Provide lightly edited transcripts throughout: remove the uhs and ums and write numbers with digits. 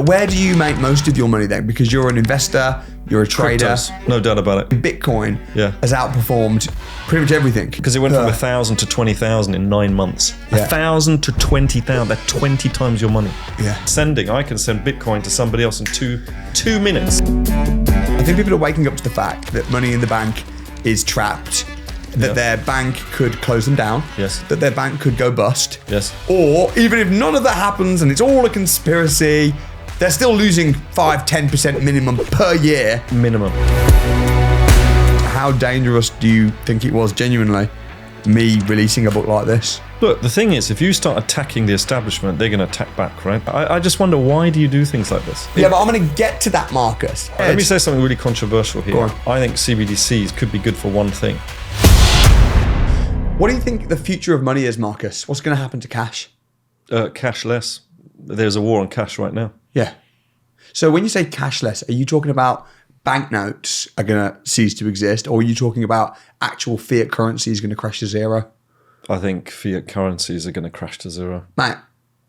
Where do you make most of your money then? Because you're an investor, you're a trader. Cryptos, no doubt about it. Bitcoin has outperformed pretty much everything. Because it went from 1,000 to 20,000 in 9 months. Yeah. 1,000 to 20,000, that's 20 times your money. Yeah. I can send Bitcoin to somebody else in two minutes. I think people are waking up to the fact that money in the bank is trapped, that their bank could close them down, Yes. that their bank could go bust, Yes. or even if none of that happens and it's all a conspiracy, they're still losing 5-10% minimum per year. Minimum. How dangerous do you think it was genuinely, me releasing a book like this? Look, the thing is, if you start attacking the establishment, they're going to attack back, right? I just wonder, why do you do things like this? Yeah, but I'm going to get to that, Marcus. Let me say something really controversial here. Go on. I think CBDCs could be good for one thing. What do you think the future of money is, Marcus? What's going to happen to cash? Cashless. There's a war on cash right now. Yeah. So when you say cashless, are you talking about banknotes are going to cease to exist, or are you talking about actual fiat currencies going to crash to zero? I think fiat currencies are going to crash to zero. Mate.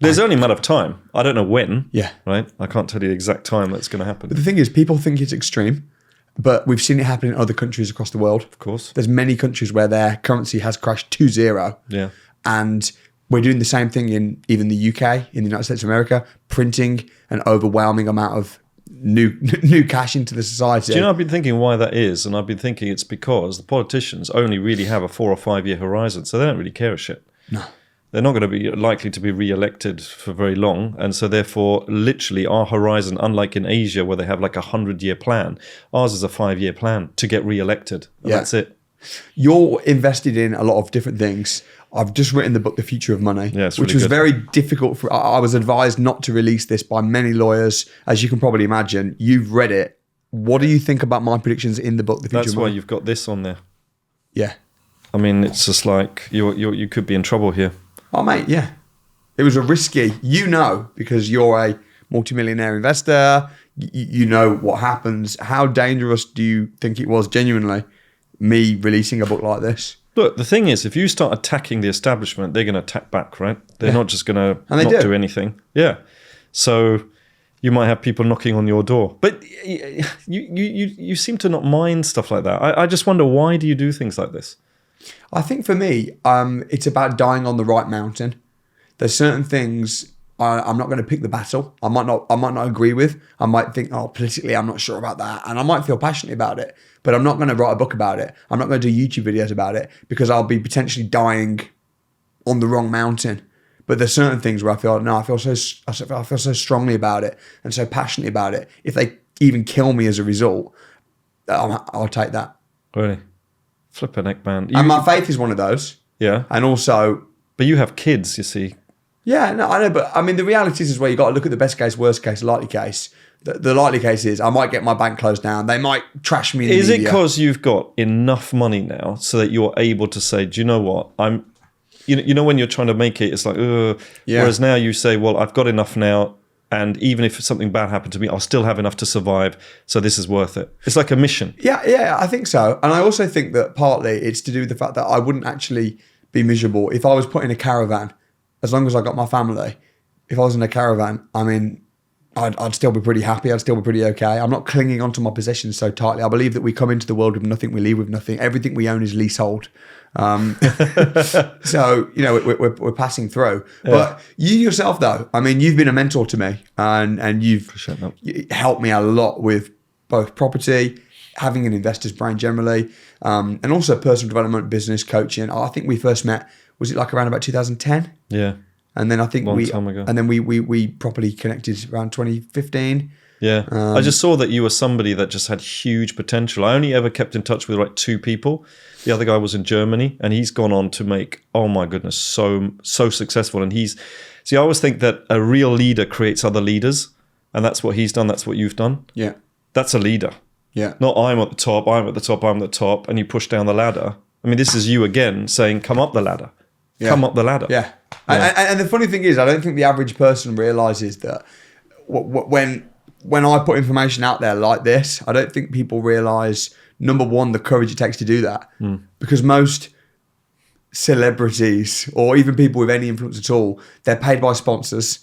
There's only a matter of time. I don't know when. Yeah. Right? I can't tell you the exact time that's going to happen. But the thing is, people think it's extreme, but we've seen it happen in other countries across the world. Of course. There's many countries where their currency has crashed to zero. Yeah. And we're doing the same thing in even the UK, in the United States of America, printing an overwhelming amount of new cash into the society. Do you know, I've been thinking why that is, and I've been thinking it's because the politicians only really have a 4 or 5 year horizon, so they don't really care a shit. No. They're not going to be likely to be re-elected for very long, and so therefore, literally, our horizon, unlike in Asia where they have like a 100-year plan, ours is a 5-year plan to get re-elected. And that's it. You're invested in a lot of different things. I've just written the book, The Future of Money, Yeah, it's which really was good. very difficult. I was advised not to release this by many lawyers. As you can probably imagine, you've read it. What do you think about my predictions in the book, The Future That's of why Money? you've got this on there. Yeah. I mean, it's just like you could be in trouble here. Oh, mate, yeah. It was a risky, because you're a multimillionaire investor. You know what happens. How dangerous do you think it was genuinely, me releasing a book like this? Look, the thing is, if you start attacking the establishment, they're going to attack back, right? They're not just going to not do anything. Yeah. So you might have people knocking on your door. But you seem to not mind stuff like that. I just wonder, why do you do things like this? I think for me, it's about dying on the right mountain. There's certain things I'm not going to pick the battle. I might not agree with. I might think, politically, I'm not sure about that, and I might feel passionate about it. But I'm not going to write a book about it. I'm not going to do YouTube videos about it because I'll be potentially dying on the wrong mountain. But there's certain things where I feel so strongly about it and so passionately about it. If they even kill me as a result, I'll take that. Really? Flippin' heck, man. And my faith is one of those. Yeah. And also... But you have kids, you see. Yeah, no, I know. But I mean, the reality is where you got to look at the best case, worst case, likely case. The likely case is I might get my bank closed down. They might trash me in the media. Is it because you've got enough money now so that you're able to say, do you know what? You know when you're trying to make it, it's like, Yeah. Whereas now you say, well, I've got enough now. And even if something bad happened to me, I'll still have enough to survive. So this is worth it. It's like a mission. Yeah, I think so. And I also think that partly it's to do with the fact that I wouldn't actually be miserable if I was put in a caravan, as long as I got my family. If I was in a caravan, I mean, I'd still be pretty happy. I'd still be pretty okay. I'm not clinging onto my possessions so tightly. I believe that we come into the world with nothing, we leave with nothing. Everything we own is leasehold. So, we're passing through. Yeah. But you yourself, though, I mean, you've been a mentor to me and you've helped me a lot with both property, having an investor's brain generally, and also personal development, business coaching. I think we first met, was it like around about 2010? Yeah. And then I think Long time ago. And then we properly connected around 2015. Yeah. I just saw that you were somebody that just had huge potential. I only ever kept in touch with like 2 people. The other guy was in Germany and he's gone on to make, oh my goodness, so successful. And I always think that a real leader creates other leaders, and that's what he's done. That's what you've done. Yeah. That's a leader. Yeah. Not I'm at the top, I'm at the top, I'm at the top, and you push down the ladder. I mean, this is you again saying, come up the ladder. Yeah. Come up the ladder. Yeah. And the funny thing is, I don't think the average person realizes that when I put information out there like this, I don't think people realize, number one, the courage it takes to do that. Because most celebrities or even people with any influence at all, they're paid by sponsors.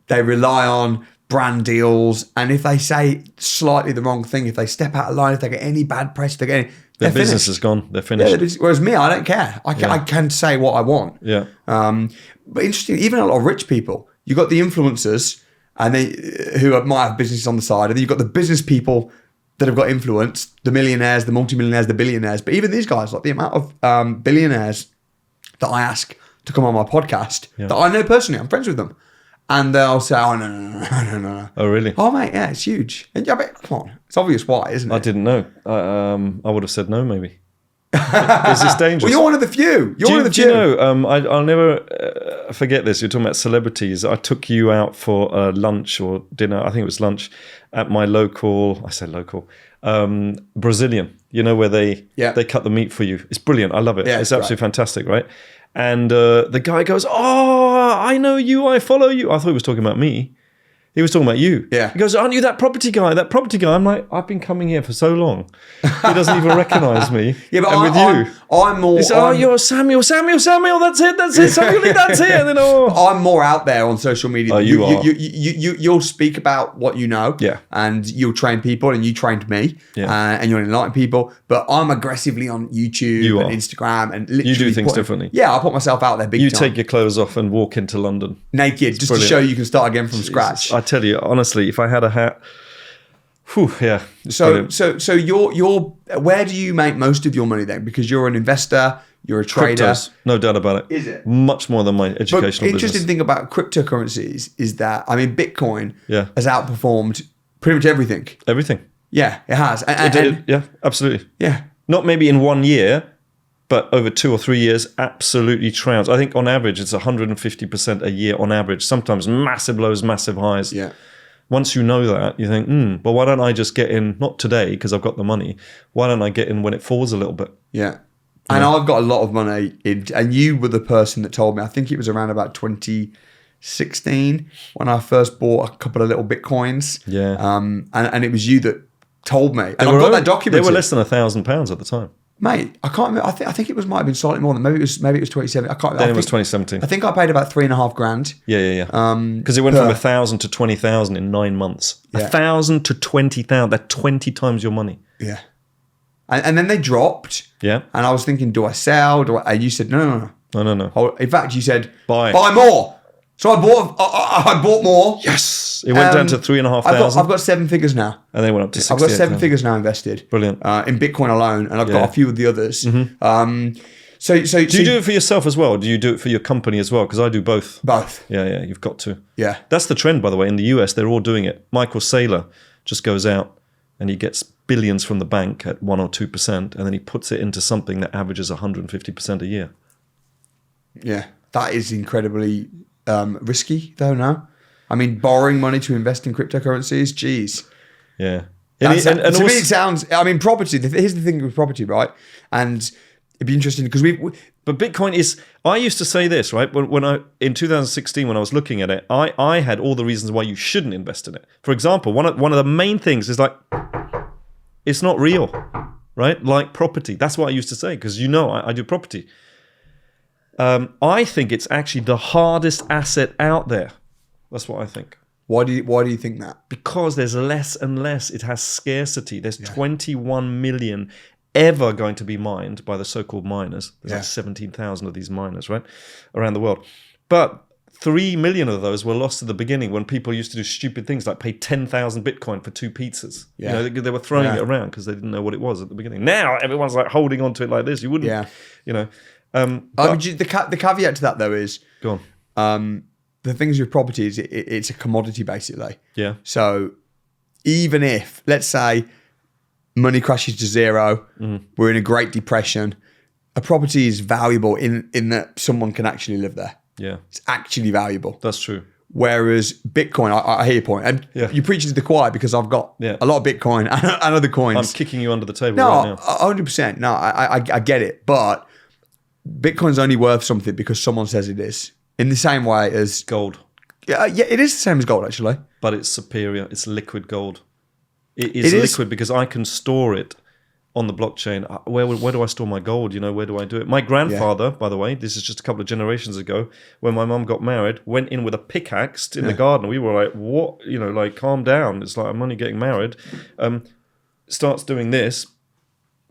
They rely on brand deals, and if they say slightly the wrong thing, if they step out of line, if they get any bad press, their they're business finished. is gone. They're finished. Whereas me, I don't care. I can say what I want. Yeah. But interesting, even a lot of rich people, you've got the influencers and who might have businesses on the side, and then you've got the business people that have got influence, the millionaires, the multimillionaires, the billionaires. But even these guys, like the amount of billionaires that I ask to come on my podcast, that I know personally, I'm friends with them. And they'll say, oh, no. Oh, really? Oh, mate, yeah, it's huge. And yeah, but come on. It's obvious why, isn't it? I didn't know. I would have said no, maybe. Is this dangerous? Well, you're one of the few. You're one of the few. Do you know, I'll never forget this. You're talking about celebrities. I took you out for lunch or dinner. I think it was lunch at my local, Brazilian. You know, where they cut the meat for you. It's brilliant. I love it. Yeah, it's absolutely fantastic, right? And the guy goes, oh, I know you. I follow you. I thought he was talking about me. He was talking about you. Yeah. He goes, aren't you that property guy? That property guy. I'm like, I've been coming here for so long. He doesn't even recognise me. Yeah, but and I'm more... He said, oh, you're Samuel. That's it. Samuel, that's it. And then, I'm more out there on social media. Oh, you are. You'll speak about what you know. Yeah. And you'll train people, and you trained me. Yeah. And you'll enlighten people. But I'm aggressively on YouTube and Instagram. And literally you do things differently. Yeah, I put myself out there big time. You take your clothes off and walk into London. Naked, just to show you can start again from scratch. I tell you, honestly, if I had a hat... yeah. So you're where do you make most of your money then? Because you're an investor, you're a trader. Cryptos, no doubt about it. Is it? Much more than my educational business. But interesting thing about cryptocurrencies is that, I mean, Bitcoin has outperformed pretty much everything. Everything. Yeah, it has. Yeah, absolutely. Yeah. Not maybe in 1 year, but over 2 or 3 years, absolutely trounced. I think on average, it's 150% a year on average. Sometimes massive lows, massive highs. Yeah. Once you know that, you think, but why don't I just get in, not today because I've got the money, why don't I get in when it falls a little bit? Yeah. And I've got a lot of money in, and you were the person that told me, I think it was around about 2016 when I first bought a couple of little Bitcoins. Yeah. And it was you that told me. And I've got that documented. They were less than £1,000 at the time. Mate, I can't remember. I think it might have been slightly more than maybe it was 2017. I can't. Then it was 2017. I think I paid about $3,500. Yeah. Because it went from 1,000 to 20,000 in 9 months. 1,000 to 20,000. That's 20 times your money. Yeah. And then they dropped. Yeah. And I was thinking, do I sell? And you said no. No. In fact, you said buy more. So I bought more. Yes. It went down to 3,500. I've got 7 figures now. And they went up to 68. I've got 7 figures now invested. Brilliant. In Bitcoin alone. And I've got a few of the others. Mm-hmm. So do you do it for yourself as well? Do you do it for your company as well? Because I do both. Both. Yeah. You've got to. Yeah. That's the trend, by the way. In the US, they're all doing it. Michael Saylor just goes out and he gets billions from the bank at 1 or 2%. And then he puts it into something that averages 150% a year. Yeah. That is incredibly... risky though now. I mean, borrowing money to invest in cryptocurrencies, geez. Yeah. To me it sounds, I mean, property, here's the thing with property, right? And it'd be interesting because but Bitcoin is, I used to say this, right? In 2016, when I was looking at it, I had all the reasons why you shouldn't invest in it. For example, one of the main things is like, it's not real, right? Like property. That's what I used to say because I do property. I think it's actually the hardest asset out there. That's what I think. Why do you think that? Because there's less and less. It has scarcity. There's 21 million ever going to be mined by the so-called miners. There's like 17,000 of these miners, right, around the world. But 3 million of those were lost at the beginning when people used to do stupid things like pay 10,000 Bitcoin for 2 pizzas. Yeah. You know, they were throwing it around because they didn't know what it was at the beginning. Now everyone's like holding on to it like this. You wouldn't, you know. The caveat to that though is go on. The things with property is it's a commodity basically. Yeah. So even if, let's say, money crashes to zero, we're in a Great Depression, a property is valuable in that someone can actually live there. Yeah. It's actually valuable. That's true. Whereas Bitcoin, I hear your point. And you preach to the choir because I've got a lot of Bitcoin and other coins. I'm kicking you under the table right now. 100%. No, I get it. But Bitcoin's only worth something because someone says it is. In the same way as gold. Yeah, it is the same as gold, actually. But it's superior. It's liquid gold. It is liquid because I can store it on the blockchain. Where do I store my gold? Where do I do it? My grandfather, by the way, this is just a couple of generations ago, when my mum got married, went in with a pickaxe in the garden. We were like, what? Like, calm down. It's like, I'm only getting married. Starts doing this,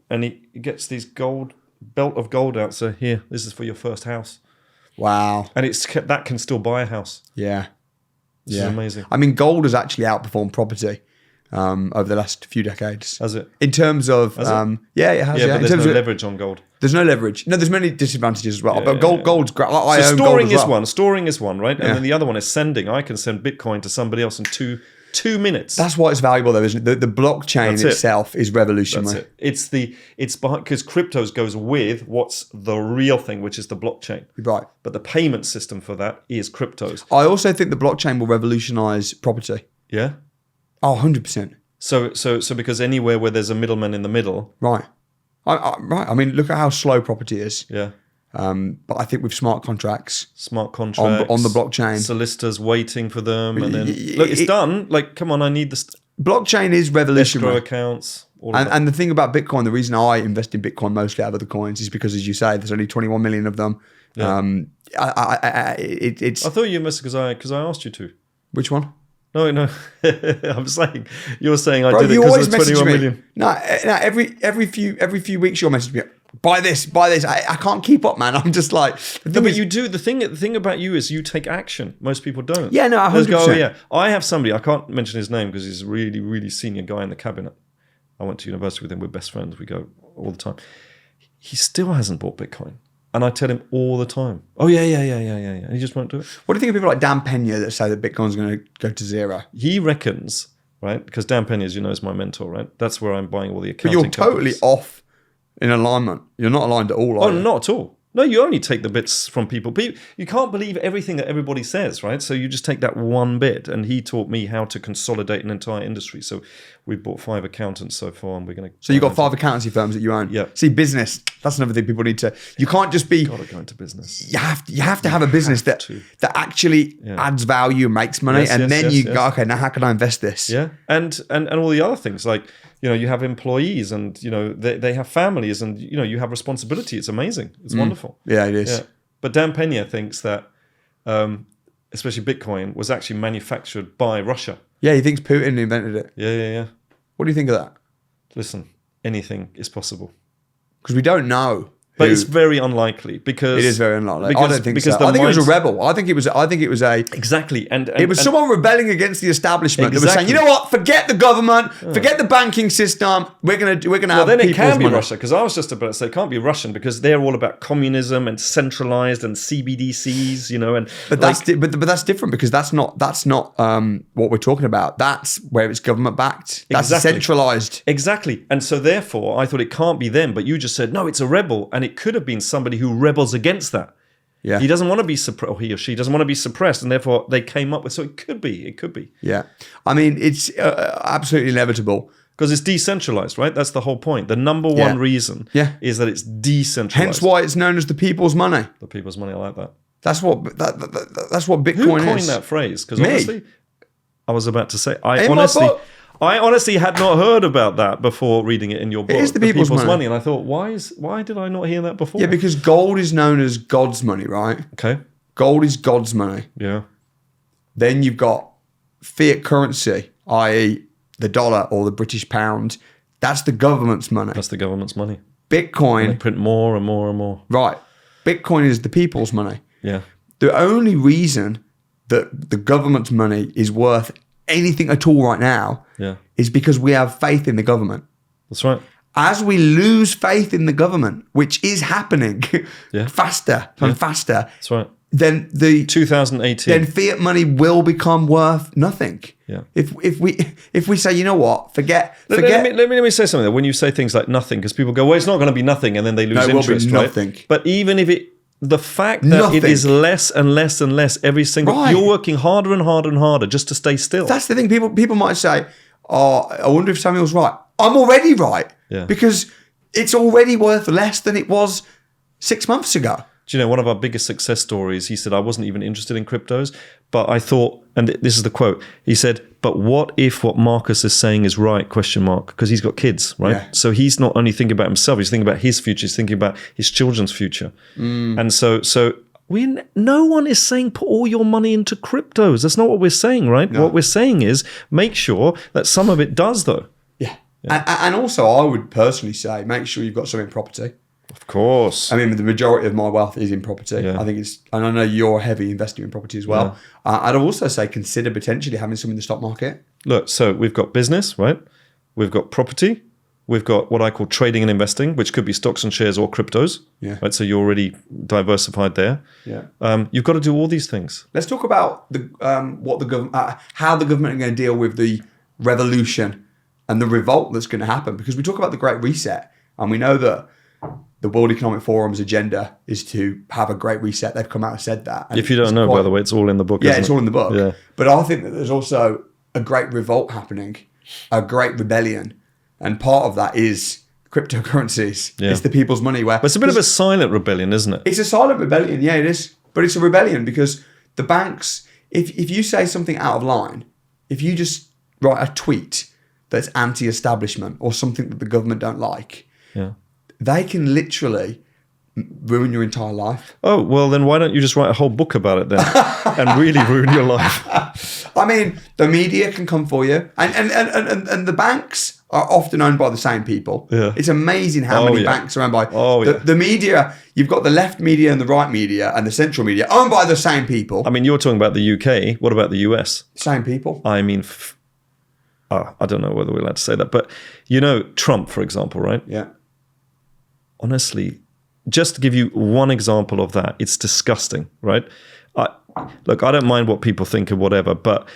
and he gets these belt of gold out. So here, this is for your first house. Wow. And that can still buy a house. Yeah. This is amazing. I mean, gold has actually outperformed property over the last few decades. Has it? In terms of, it has. Yeah, but in there's terms no of, leverage on gold. There's no leverage. No, there's many disadvantages as well. Yeah, but gold's great. I so own storing gold as is well. one. Storing is one, right? And then the other one is sending. I can send Bitcoin to somebody else in two minutes. That's why it's valuable, though, isn't it? The blockchain itself is revolutionary. That's it. It's behind, because cryptos goes with what's the real thing, which is the blockchain. Right. But the payment system for that is cryptos. I also think the blockchain will revolutionise property. Yeah. Oh, 100%. So because anywhere where there's a middleman in the middle. Right. Right. I mean, look at how slow property is. Yeah. But I think with smart contracts on the blockchain, solicitors waiting for them, and then look, it's done. Like, come on, I need this. Blockchain is revolutionary. Escrow accounts. And the thing about Bitcoin, the reason I invest in Bitcoin mostly out of the coins is because, as you say, there's only 21 million of them. Yeah. It's. I thought you missed because I asked you to. Which one? No. I'm saying you're saying I Bro, did it because of 21 million. No, every few weeks you'll message me. Buy this. I can't keep up, man. I'm just like. But you do. The thing about you is you take action. Most people don't. Yeah, no, 100%. Go, oh, yeah. I have somebody. I can't mention his name because he's a really, really senior guy in the cabinet. I went to university with him. We're best friends. We go all the time. He still hasn't bought Bitcoin. And I tell him all the time, oh, yeah. And he just won't do it. What do you think of people like Dan Pena that say that Bitcoin's going to go to zero? He reckons, right, because Dan Pena, as you know, is my mentor, right? That's where I'm buying all the accounting But you're totally off in alignment. You're not aligned at all, are you? Not at all. No, you only take the bits from people. You can't believe everything that everybody says, right? So you just take that one bit. And he taught me how to consolidate an entire industry. So we've bought 5 accountants so far, and we're going to. So you've got 5 accountancy firms that you own. Yeah. See, business. That's another thing people need to. You can't just be. Got to go into business. You have to have a business that actually adds value and makes money, go, okay, now how can I invest this? Yeah, and all the other things like. You have employees and, they have families and, you have responsibility. It's amazing. It's wonderful. Yeah, it is. Yeah. But Dan Pena thinks that, especially Bitcoin, was actually manufactured by Russia. Yeah, he thinks Putin invented it. Yeah. What do you think of that? Listen, anything is possible. Because we don't know. But it's very unlikely because it is very unlikely. I don't think because so. I think it was a rebel. I think it was a exactly, and it was someone rebelling against the establishment. That was saying, you know what? Forget the government. Forget the banking system. We're gonna have. Well, then it can be Russia, because I was just about to say it can't be Russian because they're all about communism and centralized and CBDCs. But that's different because that's not what we're talking about. That's where it's government backed. That's centralized. Exactly, and so therefore I thought it can't be them. But you just said no, it's a rebel, and it could have been somebody who rebels against that. Yeah. He doesn't want to be suppressed, or he or she doesn't want to be suppressed, and therefore they came up with. So it could be. Yeah, I mean it's absolutely inevitable because it's decentralized, right? That's the whole point. The number one reason is that it's decentralized. Hence why it's known as the people's money. The people's money. I like that. That's what Bitcoin is. Who coined that phrase? Because honestly, I was about to say I honestly had not heard about that before reading it in your book. It is the people's money. And I thought, why did I not hear that before? Yeah, because gold is known as God's money, right? Okay. Gold is God's money. Yeah. Then you've got fiat currency, i.e. the dollar or the British pound. That's the government's money. That's the government's money. Bitcoin. And they print more and more and more. Right. Bitcoin is the people's money. Yeah. The only reason that the government's money is worth anything at all right now is because we have faith in the government. That's right. As we lose faith in the government, which is happening faster and faster. That's right. Then 2018. Then fiat money will become worth nothing. Yeah. If we say, you know what, forget. Let me say something there. When you say things like nothing, because people go, well, it's not going to be nothing, and then they lose interest. It will be nothing. Right? But even if the fact that it is less and less and less every single, you're working harder and harder and harder just to stay still. That's the thing. People might say, oh, I wonder if Samuel's right. I'm already right because it's already worth less than it was 6 months ago. Do you know, one of our biggest success stories, he said, I wasn't even interested in cryptos, but I thought, and this is the quote, he said, but what if what Marcus is saying is right, question mark, because he's got kids, right? Yeah. So he's not only thinking about himself, he's thinking about his future, he's thinking about his children's future. And so no one is saying put all your money into cryptos. That's not what we're saying, right? No. What we're saying is make sure that some of it does, though. Yeah. And also, I would personally say make sure you've got some in property. Of course. I mean, the majority of my wealth is in property. Yeah. I think and I know you're a heavy investor in property as well. I'd also say consider potentially having some in the stock market. Look, so we've got business, right? We've got property. We've got what I call trading and investing, which could be stocks and shares or cryptos. Yeah. Right. So you're already diversified there. Yeah. You've got to do all these things. Let's talk about what the government, how the government are going to deal with the revolution and the revolt that's going to happen. Because we talk about the Great Reset, and we know that the World Economic Forum's agenda is to have a great reset. They've come out and said that. And If you don't know, by the way, it's all in the book. Yeah, isn't it's it? all in the book. Yeah. But I think that there's also a great revolt happening, a great rebellion. And part of that is cryptocurrencies. Yeah. It's the people's money. But it's a bit of a silent rebellion, isn't it? It's a silent rebellion. Yeah, it is. But it's a rebellion because the banks, if you say something out of line, if you just write a tweet that's anti-establishment or something that the government don't like, Yeah. they can literally ruin your entire life. Oh, well, then why don't you just write a whole book about it then and really ruin your life? I mean, the media can come for you. And the banks are often owned by the same people. Yeah. It's amazing how many banks are owned by... The media, you've got the left media and the right media and the central media owned by the same people. I mean, you're talking about the UK. What about the US? Same people. I mean, I don't know whether we're allowed to say that, but you know, Trump, for example, right? Yeah. Honestly, just to give you one example of that, it's disgusting, right? Look, I don't mind what people think or whatever, but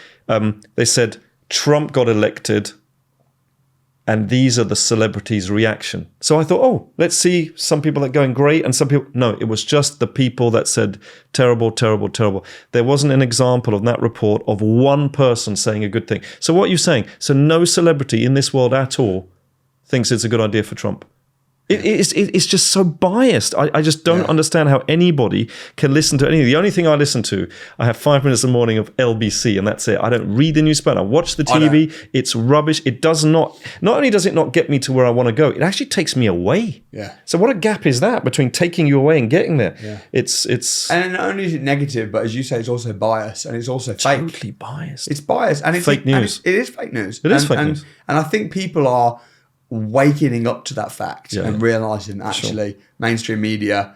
they said Trump got elected and these are the celebrities' reaction. So I thought, oh, let's see some people that are going great and some people... No, it was just the people that said terrible, terrible, terrible. There wasn't an example of that report of one person saying a good thing. So what are you saying? So no celebrity in this world at all thinks it's a good idea for Trump. It's just so biased. I just don't understand how anybody can listen to anything. The only thing I listen to, I have 5 minutes in the morning of LBC and that's it. I don't read the newspaper. I watch the TV. It's rubbish. It does not only does it not get me to where I want to go, it actually takes me away. Yeah. So what a gap is that between taking you away and getting there? Yeah. It's And not only is it negative, but as you say, it's also biased and it's also fake. totally biased. It's biased. And it's Fake news. And it is fake news. It is fake news. And I think people are waking up to that fact and realizing that actually mainstream media,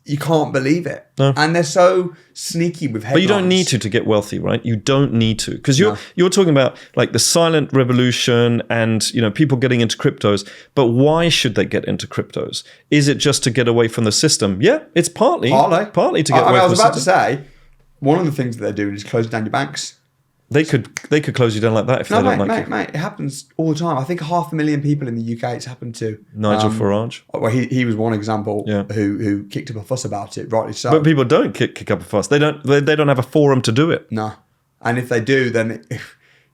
you can't believe it. No. And they're so sneaky with headlines. But you don't need to get wealthy, right? You don't need to, because you're talking about like the silent revolution and people getting into cryptos. But why should they get into cryptos? Is it just to get away from the system? Yeah, it's partly to get away from the system. I was about to say one of the things that they're doing is closing down your banks. They could close you down like that if they don't like you. Mate, it happens all the time. I think 500,000 people in the UK it's happened to. Nigel Farage. Well, he was one example who kicked up a fuss about it, rightly so. But people don't kick up a fuss. They don't have a forum to do it. No, and if they do, then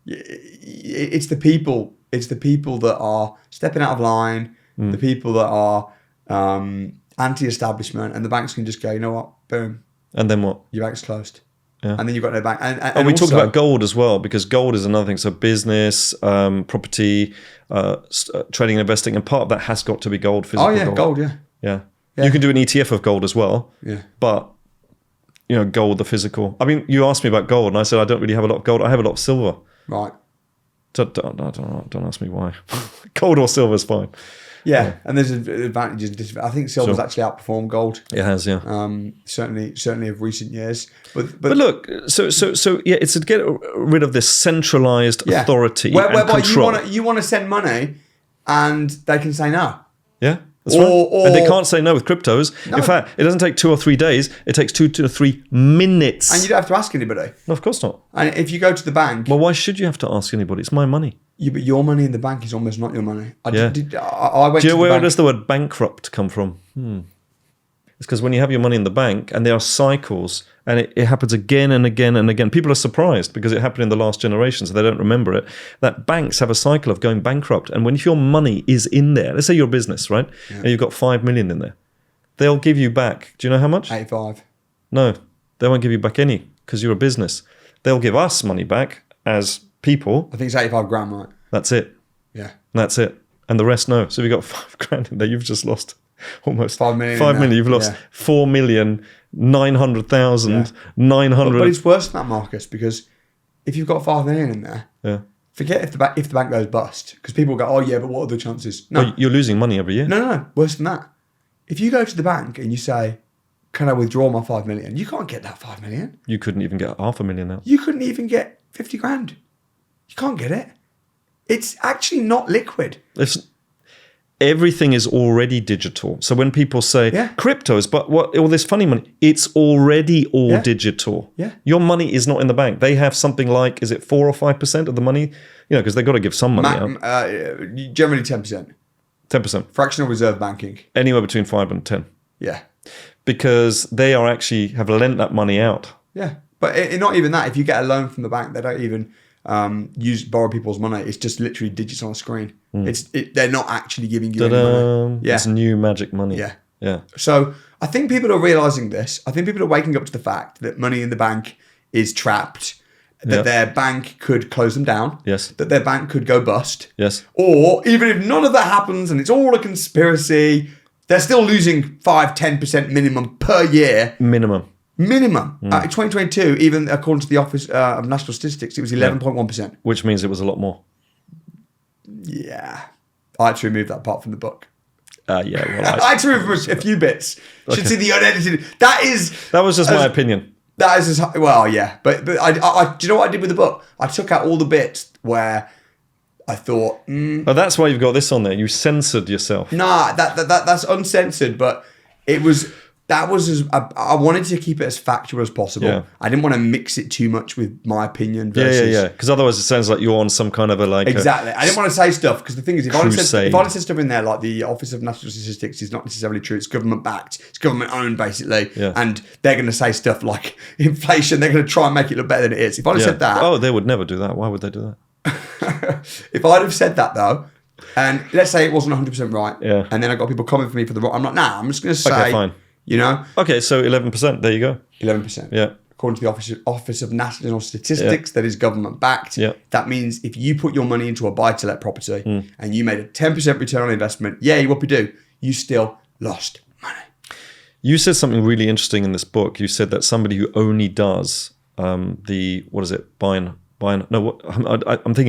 it's the people. It's the people that are stepping out of line. The people that are anti-establishment, and the banks can just go, you know what, boom, and then what? Your bank's closed. Yeah. And then you've got no bank. And we talked about gold as well, because gold is another thing. So business, property, trading and investing, and part of that has got to be gold. Physical gold, yeah. You can do an ETF of gold as well. Yeah. But gold, the physical. I mean, you asked me about gold, and I said I don't really have a lot of gold. I have a lot of silver. Right. Don't ask me why. Gold or silver is fine. Yeah, and there's advantages and disadvantages. I think silver's actually outperformed gold. It has, yeah. Certainly of recent years. But look, so yeah, it's to get rid of this centralized authority and control. You want to send money, and they can say no. Yeah, that's right. And they can't say no with cryptos. No. In fact, it doesn't take 2 or 3 days. It takes 2 to 3 minutes. And you don't have to ask anybody. No, of course not. And if you go to the bank... Well, why should you have to ask anybody? It's my money. Yeah, but your money in the bank is almost not your money. I went Do you know where does the word bankrupt come from? It's because when you have your money in the bank and there are cycles and it happens again and again and again, people are surprised because it happened in the last generation, so they don't remember it, that banks have a cycle of going bankrupt. And if your money is in there, let's say you're a business, right? Yeah. And you've got 5 million in there. they'll give you back. Do you know how much? 85. No, they won't give you back any because you're a business. They'll give us money back as people. I think it's 85 grand, right? That's it. Yeah. That's it. And the rest, no. So if you've got 5 grand in there, you've just lost almost 5 million. 5 million. You've lost 4,900,900. But it's worse than that, Marcus, because if you've got 5 million in there, forget if the bank goes bust, because people go, oh yeah, but what are the chances? No, you're losing money every year. no, worse than that. If you go to the bank and you say, can I withdraw my 5 million? You can't get that 5 million. You couldn't even get 500,000 now. You couldn't even get 50 grand. You can't get it. It's actually not liquid. Everything is already digital. So when people say cryptos, but what all this funny money, it's already all digital. Yeah. Your money is not in the bank. They have something like, is it 4 or 5% of the money? You know, because they've got to give some money out. Generally 10%. 10%. Fractional reserve banking. Anywhere between 5 and 10. Yeah. Because they are actually have lent that money out. Yeah. But not even that. If you get a loan from the bank, they don't even borrow people's money. It's just literally digits on a screen. They're not actually giving you any money. Yeah. It's new magic money. Yeah. Yeah. So I think people are realizing this. I think people are waking up to the fact that money in the bank is trapped, that their bank could close them down. Yes. That their bank could go bust. Yes. Or even if none of that happens and it's all a conspiracy, they're still losing 5-10% minimum per year. Minimum. In 2022, even according to the Office of National Statistics, it was 11.1%. Which means it was a lot more. Yeah. I had to remove that part from the book. Well, I had to remove a few bits. Should see the unedited. That was just my opinion. That is just, well, yeah. But do you know what I did with the book? I took out all the bits where I thought, Oh, that's why you've got this on there. You censored yourself. Nah, that's uncensored, but I wanted to keep it as factual as possible. Yeah. I didn't want to mix it too much with my opinion versus... Yeah. Because otherwise it sounds like you're on some kind of a like... Exactly. I didn't want to say stuff because the thing is, if I said stuff in there like the Office of National Statistics is not necessarily true, it's government backed, it's government owned basically, and they're going to say stuff like inflation, they're going to try and make it look better than it is. If I'd have said that... Oh, they would never do that. Why would they do that? If I'd have said that though, and let's say it wasn't 100% right, and then I got people coming for me for the wrong, I'm like, nah, I'm just going to say... Okay, fine. You know? Okay, so 11%. There you go. 11%. Yeah. According to the Office of National Statistics, that is government backed. Yeah. That means if you put your money into a buy-to-let property and you made a 10% return on investment, what we do? You still lost money. You said something really interesting in this book. You said that somebody who only does I'm thinking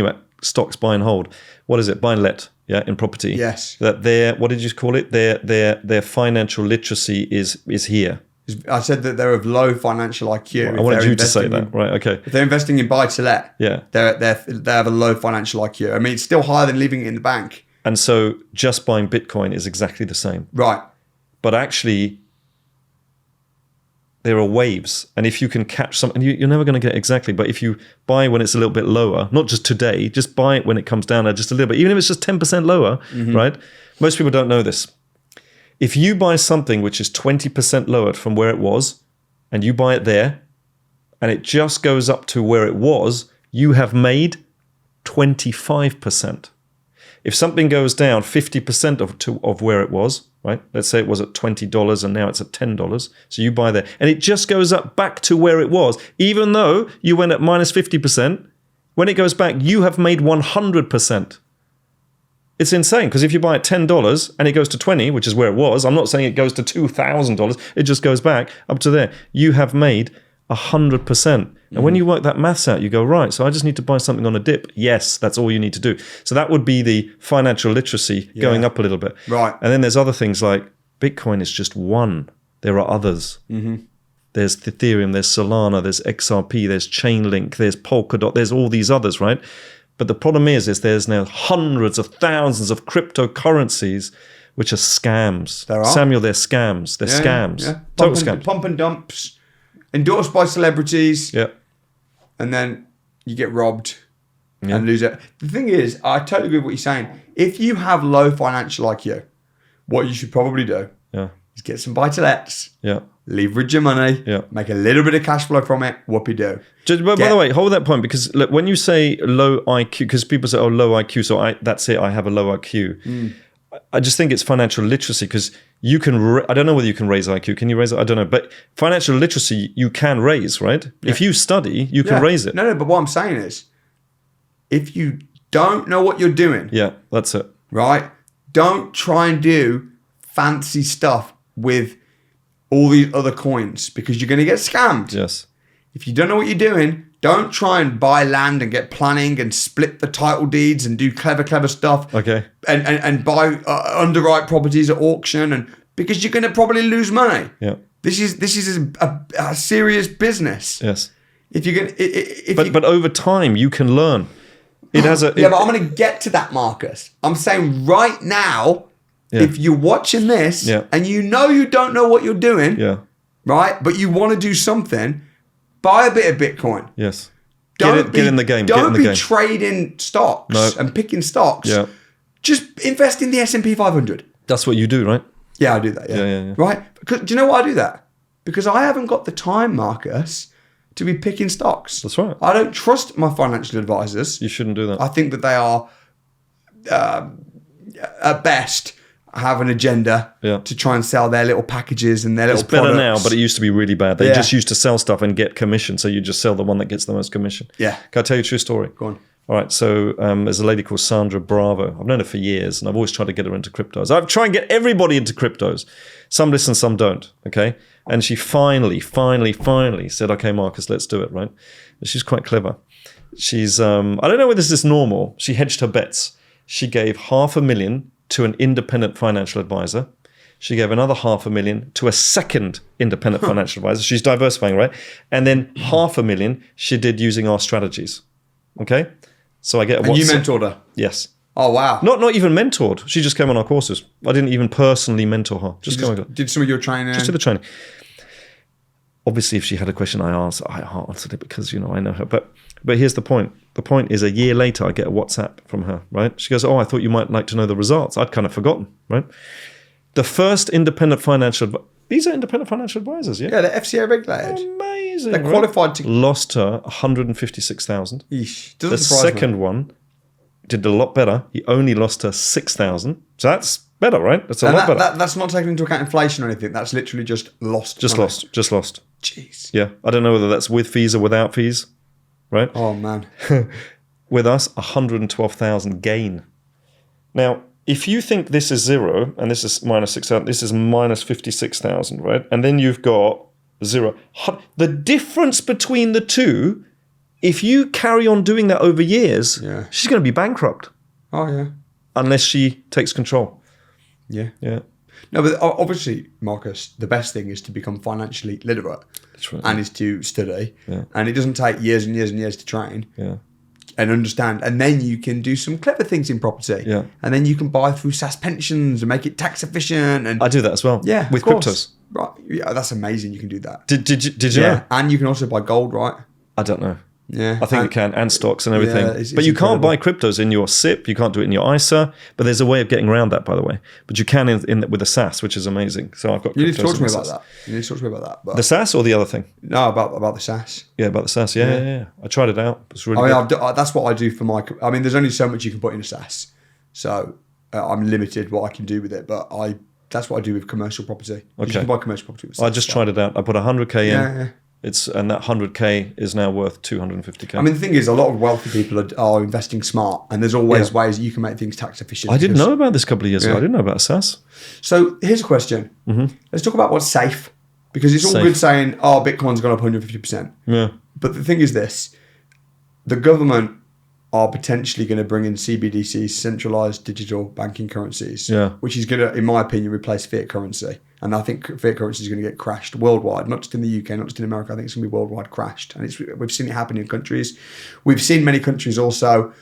about stocks, buy and hold. What is it? Buy and let. Yeah, in property. Yes. That what did you call it? Their financial literacy is here. I said that they're of low financial IQ. Well, I wanted you to say that, right? Okay. If they're investing in buy to let, they have a low financial IQ. I mean, it's still higher than leaving it in the bank. And so, just buying Bitcoin is exactly the same, right? But actually, there are waves, and if you can catch some, and you're never going to get it exactly, but if you buy when it's a little bit lower, not just today, just buy it when it comes down just a little bit, even if it's just 10% lower, right? Most people don't know this. If you buy something which is 20% lowered from where it was, and you buy it there, and it just goes up to where it was, you have made 25%. If something goes down 50% of where it was, right? Let's say it was at $20 and now it's at $10. So you buy there and it just goes up back to where it was. Even though you went at minus 50%, when it goes back, you have made 100%. It's insane because if you buy at $10 and it goes to 20, which is where it was, I'm not saying it goes to $2,000. It just goes back up to there. You have made 100%. And when you work that maths out, you go, right, so I just need to buy something on a dip. Yes, that's all you need to do. So that would be the financial literacy going up a little bit. Right. And then there's other things like Bitcoin is just one. There are others. There's Ethereum, there's Solana, there's XRP, there's Chainlink, there's Polkadot, there's all these others, right? But the problem is there's now hundreds of thousands of cryptocurrencies which are scams. There are. Samuel, they're scams. They're scams. Yeah. Total scams. Pump and dumps. Endorsed by celebrities. Yeah. And then you get robbed and lose it. The thing is, I totally agree with what you're saying. If you have low financial IQ, what you should probably do is get some buy-to-lets, leverage your money, make a little bit of cash flow from it, whoopee-doo. But by the way, hold that point because look, when you say low IQ, because people say, oh, low IQ, so that's it, I have a low IQ. I just think it's financial literacy because you can, I don't know whether you can raise IQ. Can you raise it? I don't know. But financial literacy, you can raise, right? Yeah. If you study, you can raise it. No, but what I'm saying is, if you don't know what you're doing. Yeah, that's it. Right? Don't try and do fancy stuff with all these other coins because you're going to get scammed. Yes. If you don't know what you're doing, don't try and buy land and get planning and split the title deeds and do clever stuff. Okay. And buy underwrite properties at auction and because you're going to probably lose money. Yeah. This is a serious business. Yes. If you're going, but over time you can learn. It has a but I'm going to get to that, Marcus. I'm saying right now, if you're watching this and you know you don't know what you're doing, right, but you want to do something, buy a bit of Bitcoin. Yes. Get in the game. Don't be trading stocks and picking stocks. Yeah. Just invest in the S&P 500. That's what you do, right? Yeah, I do that. Yeah. Right? Because, do you know why I do that? Because I haven't got the time, Marcus, to be picking stocks. That's right. I don't trust my financial advisors. You shouldn't do that. I think that they are, at best, have an agenda to try and sell their little packages and their little products. It's better now, but it used to be really bad. They just used to sell stuff and get commission, so you just sell the one that gets the most commission. Yeah. Can I tell you a true story? Go on. All right, so there's a lady called Sandra Bravo. I've known her for years, and I've always tried to get her into cryptos. I try and get everybody into cryptos. Some listen, some don't, okay? And she finally said, okay, Marcus, let's do it, right? And she's quite clever. She's, I don't know whether this is normal. She hedged her bets. She gave $500,000 to an independent financial advisor. She gave another $500,000 to a second independent financial advisor. She's diversifying, right? And then $500,000 she did using our strategies, okay? So I get a WhatsApp. And you mentored her? Yes. Oh, wow. Not even mentored. She just came on our courses. I didn't even personally mentor her. Just did some of your training? Just did the training. Obviously, if she had a question, I answered it because, I know her. But here's the point. The point is a year later, I get a WhatsApp from her, right? She goes, oh, I thought you might like to know the results. I'd kind of forgotten, right? The first independent financial... These are independent financial advisors, yeah? Yeah, they're FCA regulated. Amazing. They're qualified to... Lost her 156,000. Eesh. The second one did a lot better. He only lost her 6,000. So that's better, right? That's a lot better. That's not taking into account inflation or anything. That's literally just lost. Just lost. Jeez. Yeah. I don't know whether that's with fees or without fees, right? Oh, man. With us, 112,000 gain. Now, if you think this is zero and this is minus 6,000, this is minus 56,000, right? And then you've got zero. The difference between the two, if you carry on doing that over years, she's going to be bankrupt. Oh, yeah. Unless she takes control. Yeah. Yeah. No, but obviously, Marcus, the best thing is to become financially literate. That's right. And is to study. Yeah. And it doesn't take years and years and years to train. Yeah. And understand. And then you can do some clever things in property. Yeah. And then you can buy through SAS pensions and make it tax efficient. And I do that as well. Yeah. With cryptos. Right. Yeah, that's amazing. You can do that. Did you know? And you can also buy gold, right? I don't know. Yeah. I think you can, and stocks and everything. Yeah, it's but you incredible. can't buy cryptos in your SIP. You can't do it in your ISA. But there's a way of getting around that, by the way. But you can in with the SAS, which is amazing. So I've got. You need to talk to me in about SAS. that. You need to talk to me about that. But The SAS or the other thing? no, about the SAS. Yeah, about the SAS. Yeah. I tried it out. It's really I good. mean, that's what I do for my. I mean, there's only so much you can put in a SAS, so I'm limited what I can do with it. But that's what I do with commercial property. You can buy commercial property with SAS. I just tried it out. I put 100K in. Yeah. And that 100K is now worth 250K. I mean, the thing is, a lot of wealthy people are investing smart, and there's always ways you can make things tax efficient. I didn't know about this a couple of years ago. I didn't know about SAS. So here's a question. Mm-hmm. Let's talk about what's safe, because it's all good saying, "Oh, Bitcoin's gone up 150%." Yeah. But the thing is this: the government are potentially going to bring in CBDCs, centralized digital banking currencies, which is going to, in my opinion, replace fiat currency. And I think fiat currency is going to get crashed worldwide, not just in the UK, not just in America. I think it's going to be worldwide crashed. And we've seen it happen in countries. We've seen many countries also.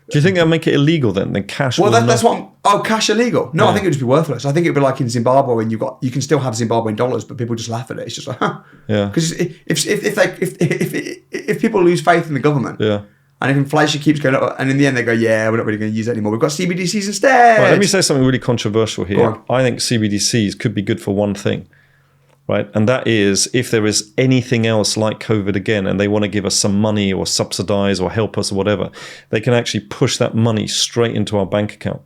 Do you think they'll make it illegal then? Then cash? Well, that's what. Cash illegal? No, I think it would just be worthless. I think it would be like in Zimbabwe when you can still have Zimbabwean dollars, but people just laugh at it. It's just like, Because if people lose faith in the government, and if inflation keeps going up, and in the end they go, we're not really going to use it anymore. We've got CBDCs instead. Right, let me say something really controversial here. I think CBDCs could be good for one thing, right? And that is if there is anything else like COVID again, and they want to give us some money or subsidize or help us or whatever, they can actually push that money straight into our bank account.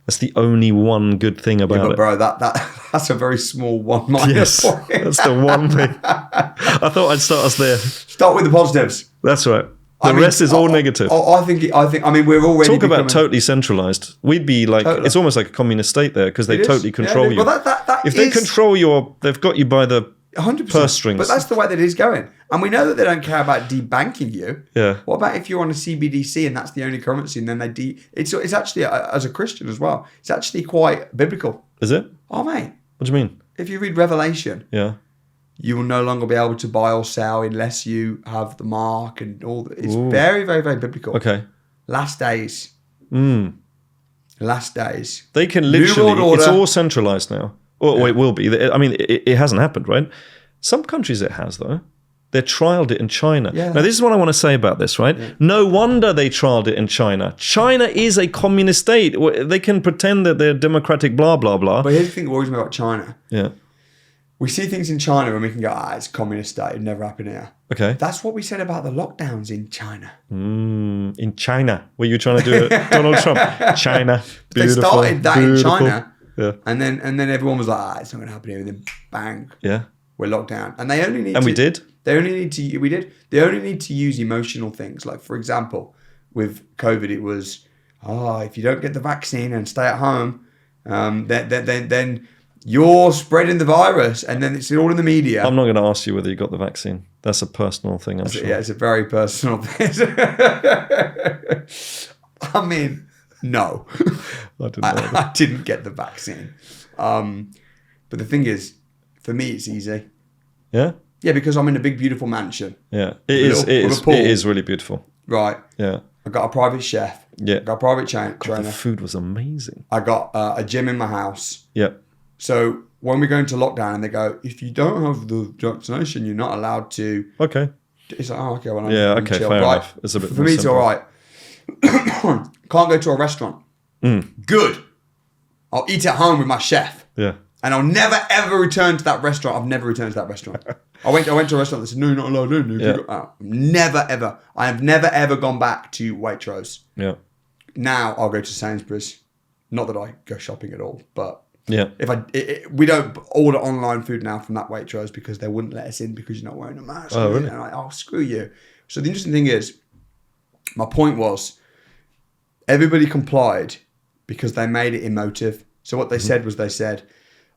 That's the only one good thing about But it. bro, that's a very small one minus Yes, point. that's the one thing. I thought I'd start us there. Start with the positives. That's right. The rest is all negative. I think. I mean, we're already Talk about totally centralized. We'd be like, it's almost like a communist state there because they totally control you. Well, if they control they've got you by the 100%. purse strings. But that's the way that it is going. And we know that they don't care about debanking you. Yeah. What about if you're on a CBDC and that's the only currency and then it's actually, as a Christian as well, it's actually quite biblical. Is it? Oh, mate. What do you mean? If you read Revelation, Yeah. you will no longer be able to buy or sell unless you have the mark and all that. It's Ooh. very, very, very biblical. Okay. Last days. Last days. They can New literally, World Order. it's all centralized now. Or it will be. I mean, it hasn't happened, right? Some countries it has, though. They trialed it in China. Yeah. Now, this is what I want to say about this, right? Yeah. No wonder they trialed it in China. China is a communist state. They can pretend that they're democratic, blah, blah, blah. But here's the thing that worries me about China. Yeah. We see things in China and we can go, it's a communist state. It never happened here. Okay. That's what we said about the lockdowns in China. In China. Were you trying to do it? Donald Trump. China. Beautiful. They started that in China. Yeah. And then everyone was like, it's not going to happen here. And then bang. Yeah. We're locked down. And they only need we did. They only need to use emotional things. Like, for example, with COVID, it was, if you don't get the vaccine and stay at home, then you're spreading the virus. And then it's all in the media. I'm not going to ask you whether you got the vaccine. That's a personal thing, I'm sure. Yeah, it's a very personal thing. I mean, no. I didn't get the vaccine. But the thing is, for me, it's easy. Yeah? Yeah, because I'm in a big, beautiful mansion. Yeah, it is really beautiful. Right. Yeah. I got a private chef. Yeah. I got a private trainer. The food was amazing. I got a gym in my house. Yeah. So when we go into lockdown and they go, if you don't have the vaccination, you're not allowed to. Okay. It's like, okay, well, okay, fair enough. It's a bit for me, it's all right. Can't go to a restaurant. Good. I'll eat at home with my chef. Yeah. And I'll never ever return to that restaurant. I've never returned to that restaurant. I went to a restaurant that said, no, you're not allowed in. Never ever. I have never ever gone back to Waitrose. Yeah. Now I'll go to Sainsbury's. Not that I go shopping at all, but yeah. If we don't order online food now from that Waitrose because they wouldn't let us in because you're not wearing a mask. Oh, really? And screw you. So the interesting thing is, my point was, everybody complied because they made it emotive. So what they said was, they said,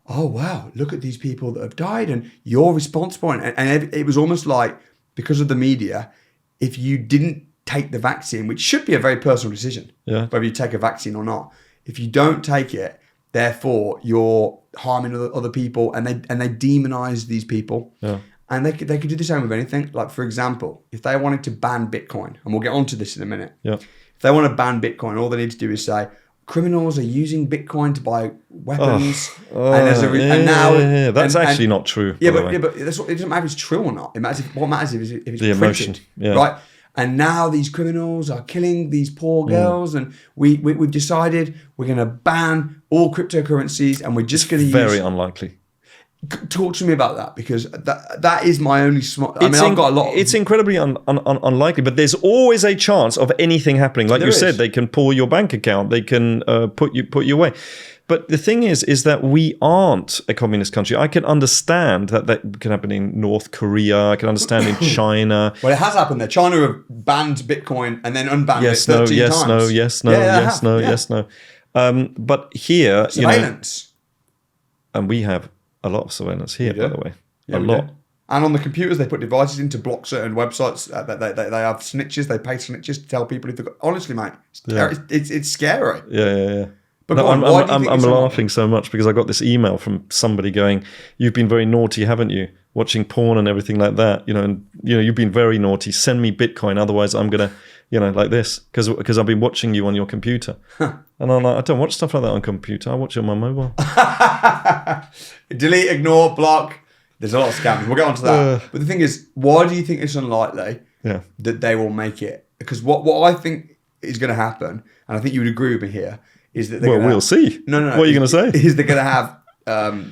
oh, wow, look at these people that have died and you're responsible. And it was almost like, because of the media, if you didn't take the vaccine, which should be a very personal decision, whether you take a vaccine or not, if you don't take it, therefore you're harming other people, and they demonize these people. Yeah. And they could do the same with anything. Like, for example, if they wanted to ban Bitcoin, and we'll get onto this in a minute. Yeah. If they want to ban Bitcoin, all they need to do is say, criminals are using Bitcoin to buy weapons. That's actually not true. Yeah, but it doesn't matter if it's true or not. What matters if it's the printed, emotion, right? And now these criminals are killing these poor girls, and we've decided we're going to ban all cryptocurrencies, and we're just going to use. Very unlikely. Talk to me about that, because that is my only smart. I've got a lot. It's incredibly unlikely, but there's always a chance of anything happening. Like you said, they can pull your bank account, they can put you away. But the thing is that we aren't a communist country. I can understand that can happen in North Korea. I can understand in China. Well, it has happened there. China have banned Bitcoin and then unbanned it 13 times. Yes, no. But here, surveillance. And we have a lot of surveillance here, by the way. A lot. Do. And on the computers, they put devices in to block certain websites. They have snitches. They pay snitches to tell people if they've got. Honestly, mate, it's scary. Yeah. But no, I'm laughing so much because I got this email from somebody going, "You've been very naughty, haven't you? Watching porn and everything like that. You've been very naughty. Send me Bitcoin, otherwise I'm gonna, like this, because I've been watching you on your computer." And I'm like, I don't watch stuff like that on computer. I watch it on my mobile. Delete, ignore, block. There's a lot of scams. We'll get onto that. But the thing is, why do you think it's unlikely that they will make it? Because what I think is going to happen, and I think you would agree with me here, is that we'll see. No. What are you going to say? Is they're going to have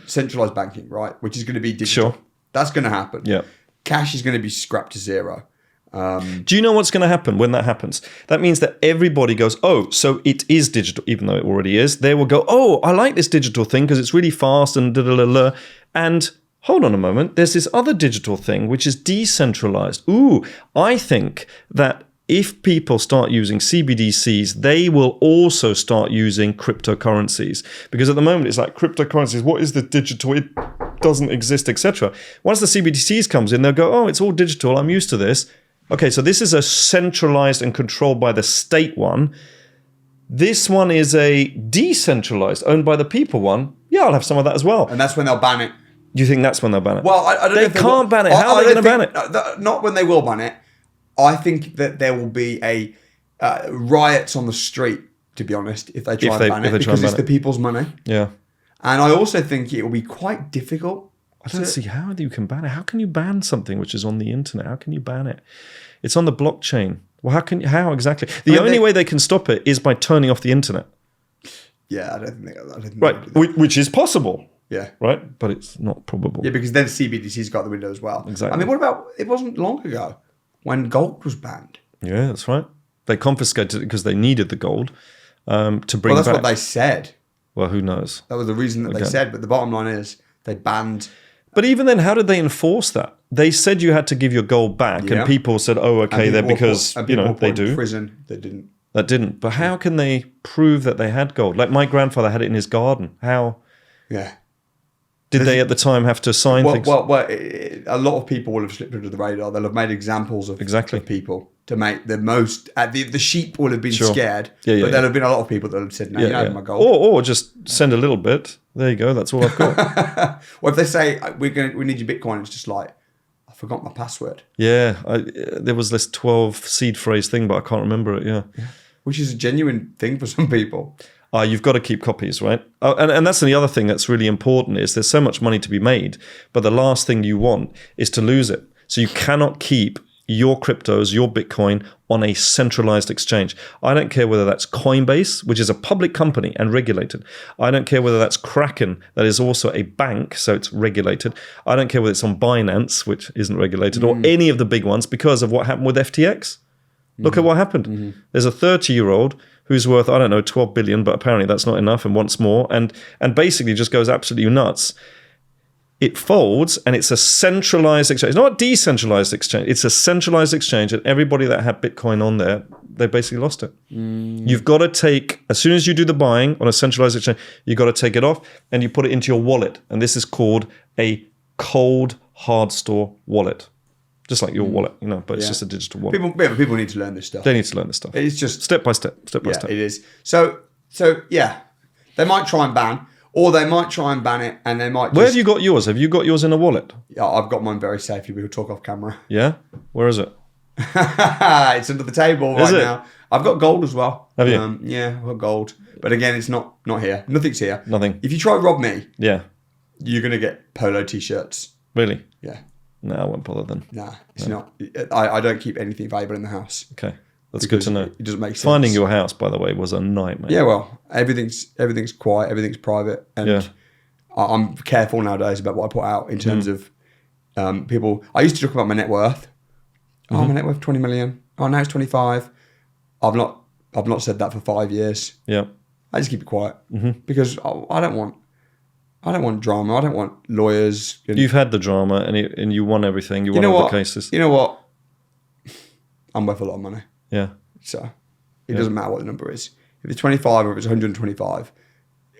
centralized banking, right? Which is going to be digital. Sure. That's going to happen. Yeah. Cash is going to be scrapped to zero. Do you know what's going to happen when that happens? That means that everybody goes, oh, so it is digital, even though it already is. They will go, oh, I like this digital thing because it's really fast and da-da-da-da. And hold on a moment, there's this other digital thing which is decentralized. Ooh, I think that if people start using CBDCs, they will also start using cryptocurrencies. Because at the moment, it's like cryptocurrencies, what is the digital? It doesn't exist, etc. Once the CBDCs comes in, they'll go, oh, it's all digital. I'm used to this. Okay, so this is a centralized and controlled by the state one. This one is a decentralized, owned by the people one. Yeah, I'll have some of that as well. And that's when they'll ban it. Do you think that's when they'll ban it? Well, I don't know if they can't ban it. How are they going to ban it? Not when they will ban it. I think that there will be a riots on the street, to be honest, if they try and ban it, because it's the people's money. Yeah. And I also think it will be quite difficult. I don't see how you can ban it. How can you ban something which is on the internet? How can you ban it? It's on the blockchain. Well, how exactly? The only way they can stop it is by turning off the internet. Yeah, I don't think right, which is possible. Yeah. Right? But it's not probable. Yeah, because then CBDC's got the window as well. Exactly. I mean, what about, it wasn't long ago when gold was banned. Yeah, that's right. They confiscated it because they needed the gold to bring back. Well, that's what they said. Well, who knows? That was the reason that they said. But the bottom line is they banned. But even then, how did they enforce that? They said you had to give your gold back, and people said, "Oh, okay, they're because they do." Prison, they didn't. That didn't. But how can they prove that they had gold? Like my grandfather had it in his garden. How? Yeah. Did they at the time have to sign things? Well, a lot of people will have slipped under the radar. They'll have made examples of people to make the most. The sheep will have been scared, but there'll have been a lot of people that have said, "No, you don't have my gold," or just send a little bit. There you go. That's all I've got. Well, if they say we need your Bitcoin, it's just like, I forgot my password. Yeah, there was this 12 seed phrase thing, but I can't remember it. Yeah, which is a genuine thing for some people. You've got to keep copies, right? And that's the other thing that's really important is there's so much money to be made, but the last thing you want is to lose it. So you cannot keep your cryptos, your Bitcoin on a centralized exchange. I don't care whether that's Coinbase, which is a public company and regulated. I don't care whether that's Kraken, that is also a bank, so it's regulated. I don't care whether it's on Binance, which isn't regulated, or any of the big ones because of what happened with FTX. Look at what happened. There's a 30-year-old who's worth, I don't know, 12 billion, but apparently that's not enough and wants more, and basically just goes absolutely nuts. It folds, and it's a centralized exchange. It's not a decentralized exchange. It's a centralized exchange, and everybody that had Bitcoin on there, they basically lost it. You've got to take, as soon as you do the buying on a centralized exchange, you've got to take it off, and you put it into your wallet, and this is called a cold hard store wallet. Just like your wallet, but it's just a digital wallet. People need to learn this stuff. They need to learn this stuff. It's just step by step. It is. So yeah, they might try and ban, or they might try and ban it, and they might. Where have you got yours? Have you got yours in a wallet? Yeah, I've got mine very safely. We will talk off camera. Yeah, where is it? It's under the table right now. I've got gold as well. Have you? Yeah, I've got gold, but again, it's not here. Nothing's here. Nothing. If you try rob me, yeah, you're gonna get polo t-shirts. Really? Yeah. No, I won't bother then. Nah, it's not. I don't keep anything valuable in the house. Okay, that's good to know. It doesn't make sense. Finding your house, by the way, was a nightmare. Yeah, well, everything's quiet, everything's private, and I'm careful nowadays about what I put out in terms of people. I used to talk about my net worth. Oh, my net worth 20 million. Oh, now it's 25. I've not said that for 5 years. Yeah, I just keep it quiet because I don't want drama. I don't want lawyers. You've had the drama and you won everything. You won all the cases. You know what? I'm worth a lot of money. Yeah. So it doesn't matter what the number is. If it's 25 or if it's 125,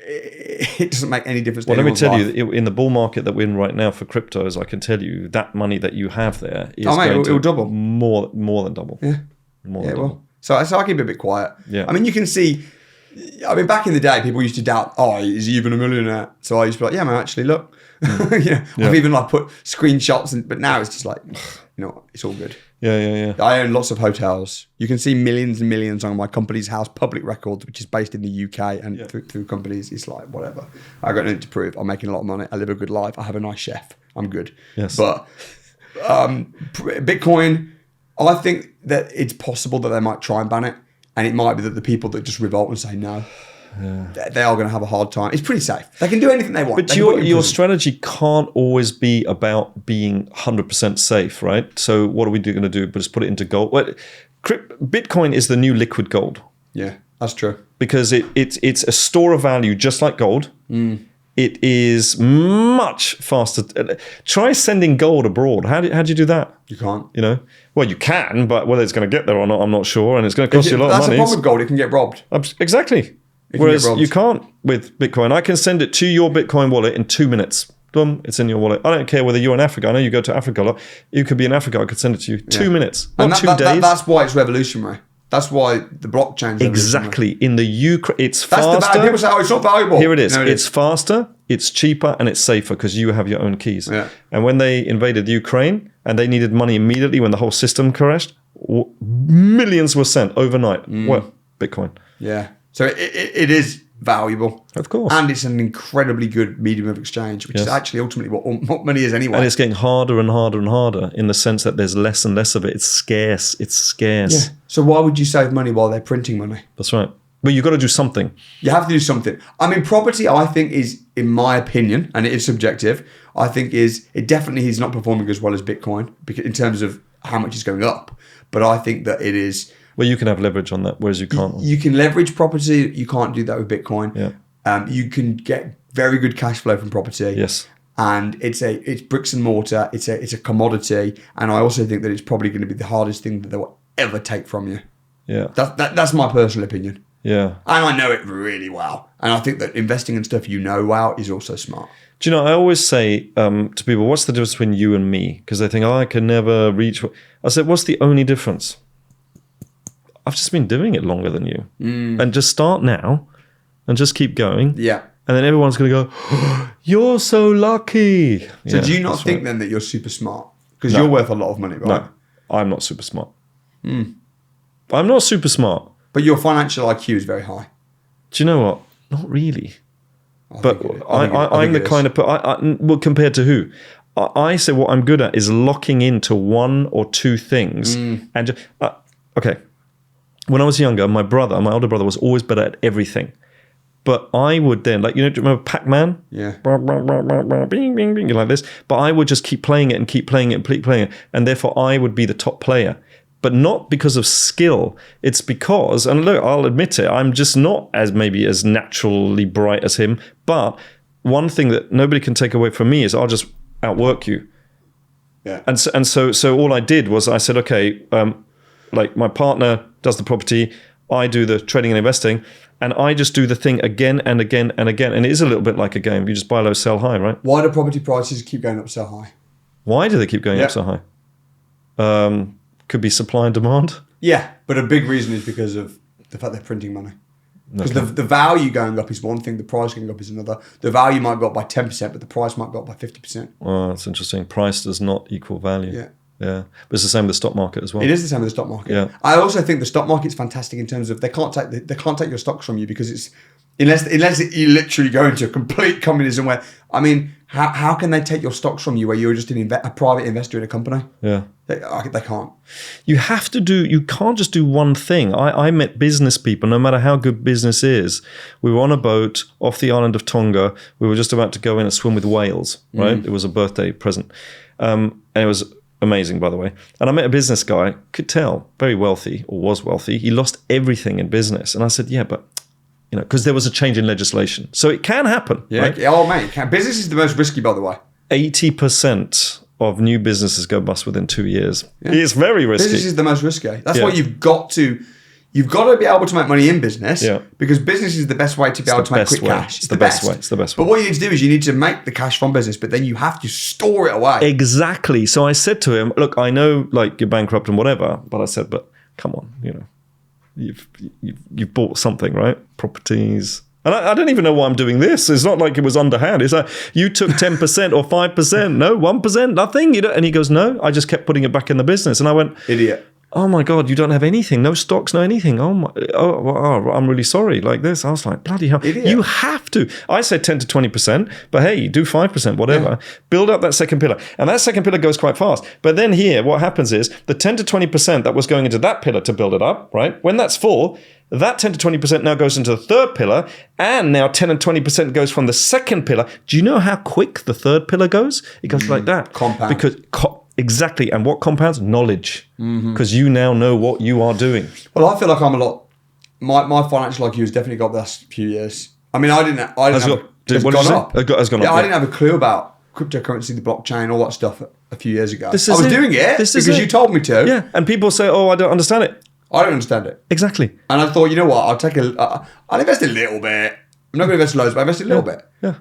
it doesn't make any difference. Well, let me tell you, in the bull market that we're in right now for cryptos, I can tell you that money that you have there is going to double. More than double. Yeah. More than double. So I keep it a bit quiet. Yeah. I mean, you can see. I mean, back in the day, people used to doubt, is he even a millionaire? So I used to be like, yeah, man, actually, look. I've even put screenshots, but now it's just like, it's all good. Yeah. I own lots of hotels. You can see millions and millions on my company's house public records, which is based in the UK, and through companies, it's like, whatever. I got nothing to prove. I'm making a lot of money. I live a good life. I have a nice chef. I'm good. Yes. But Bitcoin, I think that it's possible that they might try and ban it. And it might be that the people that just revolt and say no. they are going to have a hard time. It's pretty safe. They can do anything they want. But your strategy can't always be about being 100% safe, right? So what are we going to do? But just put it into gold. Well, Bitcoin is the new liquid gold. Yeah, that's true. Because it's a store of value just like gold. It is much faster. Try sending gold abroad. How do you do that? You can't. Well, you can, but whether it's going to get there or not, I'm not sure. And it's going to cost you a lot of money. That's the problem with gold. It can get robbed. Exactly. Whereas you can't with Bitcoin. I can send it to your Bitcoin wallet in 2 minutes. Boom, it's in your wallet. I don't care whether you're in Africa. I know you go to Africa a lot. You could be in Africa. I could send it to you 2 minutes, not 2 days. That's why it's revolutionary. That's why the blockchain. Exactly. In the Ukraine, it's faster. That's the bad. People say, "Oh, it's not valuable." Here it is. It's faster, it's cheaper, and it's safer because you have your own keys. Yeah. And when they invaded Ukraine and they needed money immediately when the whole system crashed, millions were sent overnight. Well, Bitcoin. Yeah. So it is valuable. Of course. And it's an incredibly good medium of exchange, which is actually ultimately what money is anyway. And it's getting harder and harder and harder in the sense that there's less and less of it. It's scarce. Yeah. So why would you save money while they're printing money? That's right. But you've got to do something. You have to do something. I mean, property, I think, is, in my opinion, and it is subjective, I think it definitely is not performing as well as Bitcoin because in terms of how much is going up. But I think that it is... Well, you can have leverage on that, whereas you can't. You can leverage property. You can't do that with Bitcoin. Yeah. You can get very good cash flow from property. Yes. And it's bricks and mortar. It's a commodity. And I also think that it's probably going to be the hardest thing that they will ever take from you. Yeah. That's my personal opinion. Yeah. And I know it really well. And I think that investing in stuff well is also smart. Do you know, I always say to people, what's the difference between you and me? Because they think, I can never reach. I said, what's the only difference? I've just been doing it longer than you. And just start now and just keep going. Yeah. And then everyone's going to go, oh, you're so lucky. So do you not think then that you're super smart? Because you're worth a lot of money, right? No, I'm not super smart. I'm not super smart. But your financial IQ is very high. Do you know what? Not really. But I'm the kind of... well, compared to who? I say what I'm good at is locking into one or two things. And just, okay. When I was younger, my older brother was always better at everything. But I would then, do you remember Pac-Man? Yeah. Bing, bing, bing, like this. But I would just keep playing it and keep playing it and keep playing it. And therefore, I would be the top player. But not because of skill. It's because, and look, I'll admit it, I'm just not as naturally bright as him. But one thing that nobody can take away from me is I'll just outwork you. Yeah. And so all I did was I said, okay, my partner does the property, I do the trading and investing, and I just do the thing again and again and again. And it is a little bit like a game. You just buy low, sell high, right? Why do property prices keep going up so high? Why do they keep going up so high? Could be supply and demand. Yeah, but a big reason is because of the fact they're printing money. Because the value going up is one thing, the price going up is another. The value might go up by 10%, but the price might go up by 50%. Oh, that's interesting. Price does not equal value. Yeah. Yeah. But it's the same with the stock market as well. It is the same with the stock market. Yeah. I also think the stock market's fantastic in terms of they can't take your stocks from you because it's unless you literally go into a complete communism where, I mean, how can they take your stocks from you where you're just a private investor in a company? Yeah. They can't. You can't just do one thing. I met business people, no matter how good business is. We were on a boat off the island of Tonga. We were just about to go in and swim with whales, right? It was a birthday present. And it was amazing, by the way. And I met a business guy, could tell, very wealthy, or was wealthy. He lost everything in business. And I said, yeah, but, because there was a change in legislation. So it can happen. Yeah. Right? Oh, mate, it can. Business is the most risky, by the way. 80% of new businesses go bust within 2 years. Yeah. It's very risky. Business is the most risky. That's why you've got to be able to make money in business because business is the best way to be able to make quick cash. It's the best way. It's the best way. But what you need to do is you need to make the cash from business, but then you have to store it away. Exactly. So I said to him, look, I know you're bankrupt and whatever, but I said, but come on, you've bought something, right? Properties. And I don't even know why I'm doing this. It's not like it was underhand. It's like, you took 10% or 5%. No, 1%, nothing. And he goes, no, I just kept putting it back in the business. And I went, idiot. Oh my God, you don't have anything. No stocks, no anything. Oh, I'm really sorry. Like this. I was like, bloody hell. Idiot. You have to. I said 10 to 20%, but hey, do 5%, whatever. Yeah. Build up that second pillar. And that second pillar goes quite fast. But then here, what happens is the 10 to 20% that was going into that pillar to build it up, right? When that's full, That 10 to 20% now goes into the third pillar, and now 10 and 20% goes from the second pillar. Do you know how quick the third pillar goes? It goes like that. Compound. Because exactly, and what compounds? Knowledge. Because you now know what you are doing. Well, I feel like I'm a lot. My financial IQ has definitely got the last few years. I mean, I didn't have, Has gone up. I didn't have a clue about cryptocurrency, the blockchain, all that stuff a few years ago. I was it. doing it because you told me to. Yeah, and people say, "Oh, I don't understand it." I don't understand it. Exactly. And I thought, you know what? I'll invest a little bit. I'm not going to invest loads, but I invest a little bit. Yeah.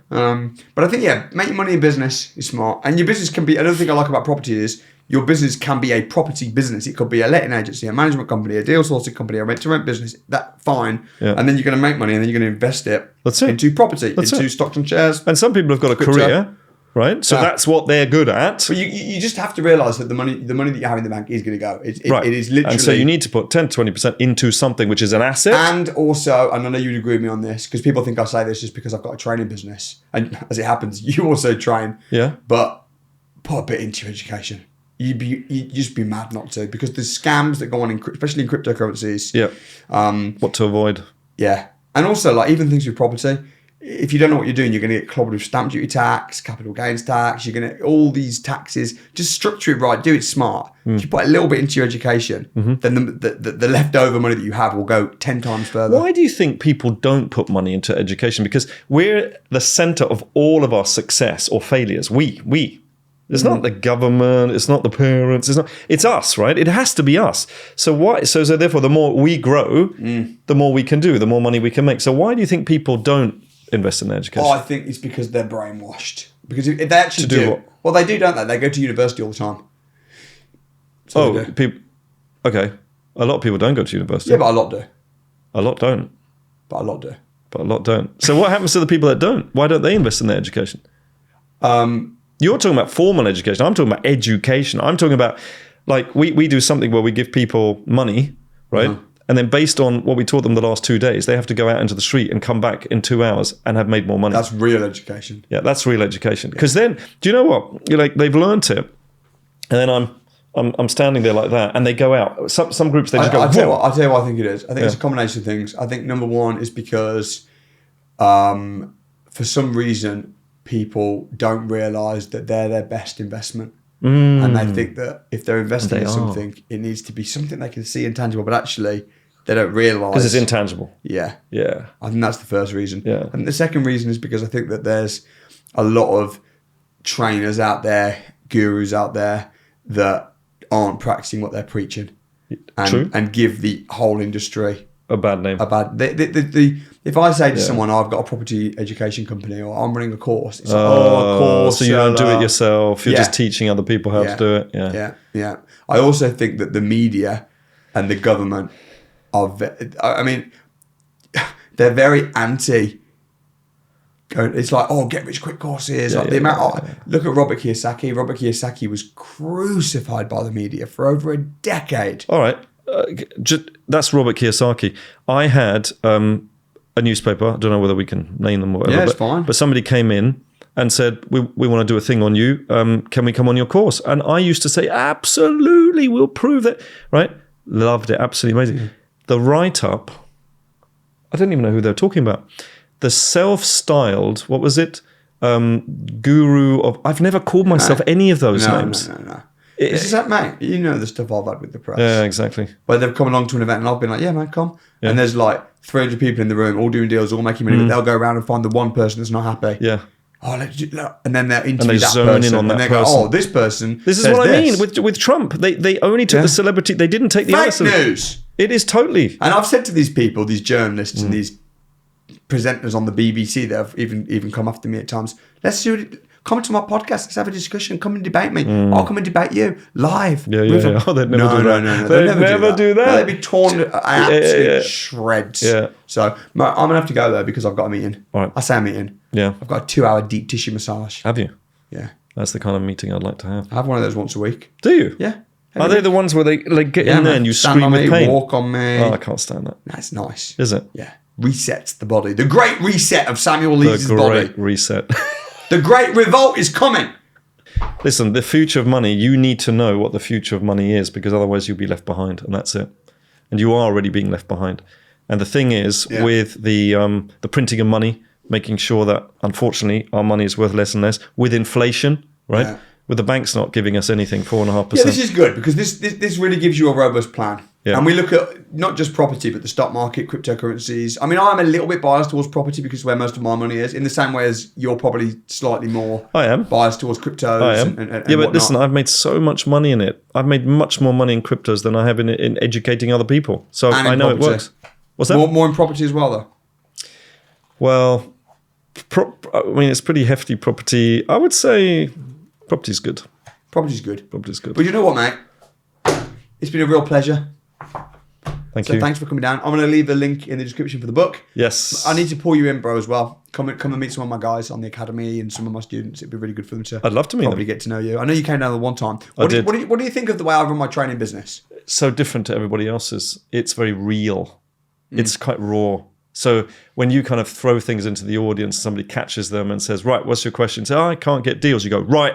But I think, making money in business is smart. And your business can be, another thing I like about property is your business can be a property business. It could be a letting agency, a management company, a deal sourcing company, a rent-to-rent business. That fine. Yeah. And then you're going to make money and then you're going to invest it into property, into stocks and shares. And some people have got a career. Right, so that's what they're good at. But you just have to realise that the money that you have in the bank is going to go. It is literally. And so you need to put 10 to 20% into something which is an asset. And also, and I know you'd agree with me on this, because people think I say this just because I've got a training business, and as it happens, you also train. Yeah. But put a bit into your education. You'd just be mad not to, because the scams that go on especially in cryptocurrencies. Yeah. What to avoid. Yeah, and also like even things with property. If you don't know what you're doing, you're going to get clobbered with stamp duty tax, capital gains tax. You're going to all these taxes. Just structure it right. Do it smart. If you put a little bit into your education, then the leftover money that you have will go 10 times further. Why do you think people don't put money into education? Because we're the center of all of our success or failures. We. It's not the government. It's not the parents. It's us, right? It has to be us. So why? So therefore, the more we grow, the more we can do, the more money we can make. So why do you think people don't invest in their education? Oh, I think it's because they're brainwashed. Because if they actually do what? Well, they do, don't they? They go to university all the time. So people. Okay, a lot of people don't go to university. Yeah, but a lot do. A lot don't. But a lot do. But a lot don't. So what happens to the people that don't? Why don't they invest in their education? You're talking about formal education. I'm talking about education. I'm talking about, like, we do something where we give people money, right? And then based on what we taught them the last 2 days, they have to go out into the street and come back in 2 hours and have made more money. That's real education. Yeah, that's real education. Because then, do you know what? You're like, they've learned it. And then I'm standing there like that, and they go out. Some groups, they just go, I'll tell you what I think it is. I think it's a combination of things. I think number one is because for some reason, people don't realise that they're their best investment. And they think that if they're investing in something, it needs to be something they can see and tangible, but actually they don't realise. Because it's intangible. Yeah. Yeah. I think that's the first reason. Yeah. And the second reason is because I think that there's a lot of trainers out there, gurus out there that aren't practicing what they're preaching. True. And give the whole industry a bad name. If I say to someone, I've got a property education company or I'm running a course, it's like, a course. So you don't do it yourself. You're just teaching other people how to do it. Yeah. I also think that the media and the government they're very anti. It's like, get rich quick courses. Look at Robert Kiyosaki. Robert Kiyosaki was crucified by the media for over a decade. All right. That's Robert Kiyosaki. I had a newspaper. I don't know whether we can name them or whatever. Yeah, it's fine. But somebody came in and said, we want to do a thing on you. Can we come on your course? And I used to say, absolutely, we'll prove that. Right? Loved it. Absolutely amazing. Yeah. The write-up, I don't even know who they're talking about. The self-styled, what was it? Guru of... I've never called myself any of those names. No. It's just like, mate, you know the stuff I've had with the press. Yeah, exactly. Where they've come along to an event and I've been like, yeah, man, come. Yeah. And there's like 300 people in the room, all doing deals, all making money, but they'll go around and find the one person that's not happy. Yeah. And then they'll interview that zone person. In on that and they person. go, this person This is what I mean with Trump. They only took the celebrity. They didn't take the other celebrity. Fake news. It is totally. And I've said to these people, these journalists and these presenters on the BBC that have even come after me at times, let's do it. Come to my podcast. Let's have a discussion. Come and debate me. I'll come and debate you live. Yeah. Oh, they'd never do that. No. They'd never do that. No, they'd be torn absolute shreds. Yeah. So I'm going to have to go there because I've got a meeting. All right. I say a meeting. Yeah. I've got a 2-hour deep tissue massage. Have you? Yeah. That's the kind of meeting I'd like to have. I have one of those once a week. Do you? Yeah. Are they the ones where they get in there and you scream with pain? Walk on me. Oh, I can't stand that. That's nice. Is it? Yeah. Resets the body. The great reset of Samuel Leeds' body. The great reset. The great revolt is coming. Listen, the future of money, you need to know what the future of money is because otherwise you'll be left behind and that's it. And you are already being left behind. And the thing is, with the printing of money, making sure that, unfortunately, our money is worth less and less, with inflation, right? Yeah. With the banks not giving us anything, 4.5%. Yeah, this is good because this really gives you a robust plan. Yeah. And we look at not just property, but the stock market, cryptocurrencies. I mean, I'm a little bit biased towards property because where most of my money is, in the same way as you're probably slightly more biased towards cryptos. I am. And But whatnot. listen, I've made so much money in it. I've made much more money in cryptos than I have in educating other people. So I know it works. What's that? More in property as well, though. Well, I mean, it's pretty hefty property. I would say property's good. Property's good. Property's good. But you know what, mate? It's been a real pleasure. Thank you. Thanks for coming down. I'm going to leave a link in the description for the book. Yes. I need to pull you in, bro, as well. Come and meet some of my guys on the academy and some of my students. It'd be really good for them to I'd love to meet probably them. get to know you. I know you came down the one time. I did. What do you think of the way I run my training business? So different to everybody else's. It's very real. It's quite raw. So when you kind of throw things into the audience, somebody catches them and says, right, what's your question? Say, I can't get deals. You go, right.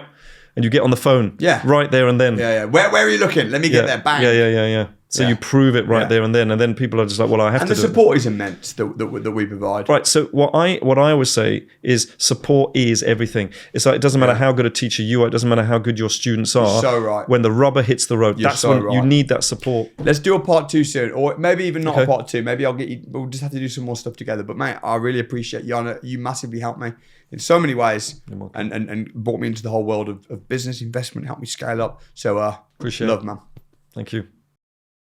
And you get on the phone. Yeah. Right there and then. Yeah. Where are you looking? Let me get there. Bang. Yeah. So you prove it right there and then. And then people are just like, well, I have to do it. And the support is immense that we provide. Right. So what I always say is support is everything. It's like, it doesn't matter how good a teacher you are. It doesn't matter how good your students are. So right. When the rubber hits the road, that's when you need that support. Let's do a part 2 soon, or maybe even not a part 2. Maybe I'll get you. We'll just have to do some more stuff together. But mate, I really appreciate you. You massively helped me in so many ways, and brought me into the whole world of business investment. Helped me scale up. So appreciate love, it. man. Thank you.